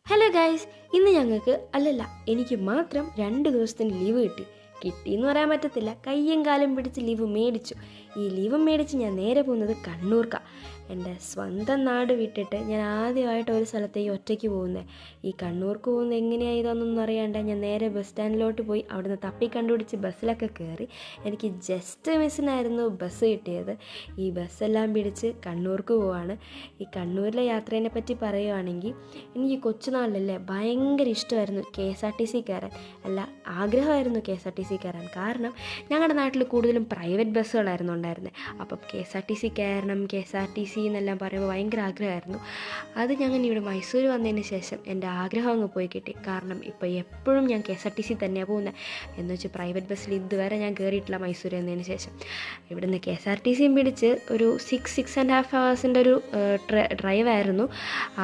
Hello guys, ഇന്ന് ഞങ്ങൾക്ക് എനിക്ക് മാത്രം 2 ദിവസത്തിന് ലീവ് കിട്ടിയെന്ന് പറയാൻ പറ്റത്തില്ല. കയ്യും കാലും പിടിച്ച് ലീവ് മേടിച്ചു. ഈ ലീവ് മേടിച്ച് ഞാൻ നേരെ പോകുന്നത് കണ്ണൂർക്കാണ്. എൻ്റെ സ്വന്തം നാട് വിട്ടിട്ട് ഞാൻ ആദ്യമായിട്ട് ഒരു സ്ഥലത്തേക്ക് ഒറ്റയ്ക്ക് പോകുന്നത്. ഈ കണ്ണൂർക്ക് പോകുന്നത് എങ്ങനെയാണ് ഇതൊന്നും അറിയാണ്ട് ഞാൻ നേരെ ബസ് സ്റ്റാൻഡിലോട്ട് പോയി അവിടുന്ന് തപ്പി കണ്ടുപിടിച്ച് ബസ്സിലൊക്കെ കയറി. എനിക്ക് ജസ്റ്റ് മിസ്സിനായിരുന്നു ബസ് കിട്ടിയത്. ഈ ബസ്സെല്ലാം പിടിച്ച് കണ്ണൂർക്ക് പോവാണ്. ഈ കണ്ണൂരിലെ യാത്രേനെ പറ്റി പറയുകയാണെങ്കിൽ എനിക്ക് കൊച്ചുനാളിലല്ലേ ഭയങ്കര ഇഷ്ടമായിരുന്നു KSRTC കയറാൻ. ആഗ്രഹമായിരുന്നു KSRTC കയറാൻ. കാരണം ഞങ്ങളുടെ നാട്ടിൽ കൂടുതലും പ്രൈവറ്റ് ബസ്സുകളായിരുന്നു ഉണ്ടായിരുന്നത്. അപ്പം KSRTC കയറണം, KSRTC എന്നെല്ലാം പറയുമ്പോൾ ഭയങ്കര ആഗ്രഹമായിരുന്നു. അത് ഞങ്ങൾ ഇവിടെ മൈസൂർ വന്നതിന് ശേഷം എൻ്റെ ആഗ്രഹം അങ്ങ് പോയി കിട്ടി. കാരണം ഇപ്പോൾ എപ്പോഴും ഞാൻ KSRTC തന്നെയാണ് പോകുന്നത്. എന്ന് വെച്ച് പ്രൈവറ്റ് ബസ്സിൽ ഇതുവരെ ഞാൻ കയറിയിട്ടില്ല മൈസൂർ വന്നതിന് ശേഷം. ഇവിടുന്ന് KSRTC പിടിച്ച് ഒരു 6.5 ഹവേഴ്സിൻ്റെ ഒരു ഡ്രൈവായിരുന്നു.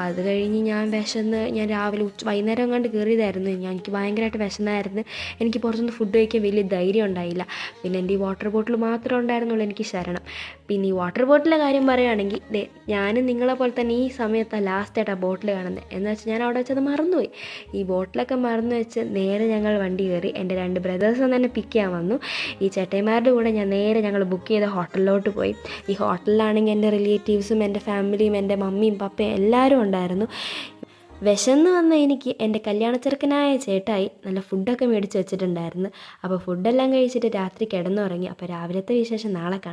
അത് കഴിഞ്ഞ് ഞാൻ രാവിലെ വൈകുന്നേരം കണ്ട് കയറിയതായിരുന്നു. എനിക്ക് ഭയങ്കരമായിട്ട് വിശന്നായിരുന്നു. എനിക്ക് പുറത്തുനിന്ന് ഫുഡ് കഴിക്കാൻ വലിയ ധൈര്യം ഉണ്ടായില്ല. പിന്നെ എൻ്റെ ഈ വാട്ടർ ബോട്ടിൽ മാത്രമേ ഉണ്ടായിരുന്നുള്ളൂ എനിക്ക് ശരണം. പിന്നെ ഈ വാട്ടർ ബോട്ടിലെ കാര്യം പറയുകയാണെങ്കിൽ ഞാനും നിങ്ങളെ പോലെ തന്നെ ഈ സമയത്താണ് ലാസ്റ്റായിട്ടാണ് ബോട്ടിൽ കാണുന്നത്. എന്ന് വെച്ചാൽ ഞാൻ അവിടെ വെച്ചത് മറന്നുപോയി. ഈ ബോട്ടിലൊക്കെ മറന്നു വെച്ച് നേരെ ഞങ്ങൾ വണ്ടി കയറി. എൻ്റെ 2 ബ്രദേഴ്സും തന്നെ പിക്ക് ചെയ്യാൻ വന്നു. ഈ ചേട്ടന്മാരുടെ കൂടെ ഞാൻ നേരെ ഞങ്ങൾ ബുക്ക് ചെയ്ത ഹോട്ടലിലോട്ട് പോയി. ഈ ഹോട്ടലിലാണെങ്കിൽ എൻ്റെ റിലേറ്റീവ്സും എൻ്റെ ഫാമിലിയും എൻ്റെ മമ്മിയും പപ്പയും എല്ലാവരും ഉണ്ടായിരുന്നു. വിശന്ന് വന്ന എനിക്ക് എൻ്റെ കല്യാണച്ചെറുക്കനായ ചേട്ടായി നല്ല ഫുഡൊക്കെ മേടിച്ച് വെച്ചിട്ടുണ്ടായിരുന്നു. അപ്പോൾ ഫുഡെല്ലാം കഴിച്ചിട്ട് രാത്രി കിടന്നുറങ്ങി. അപ്പോൾ രാവിലത്തെ വിശേഷം നാളെ കാണാം.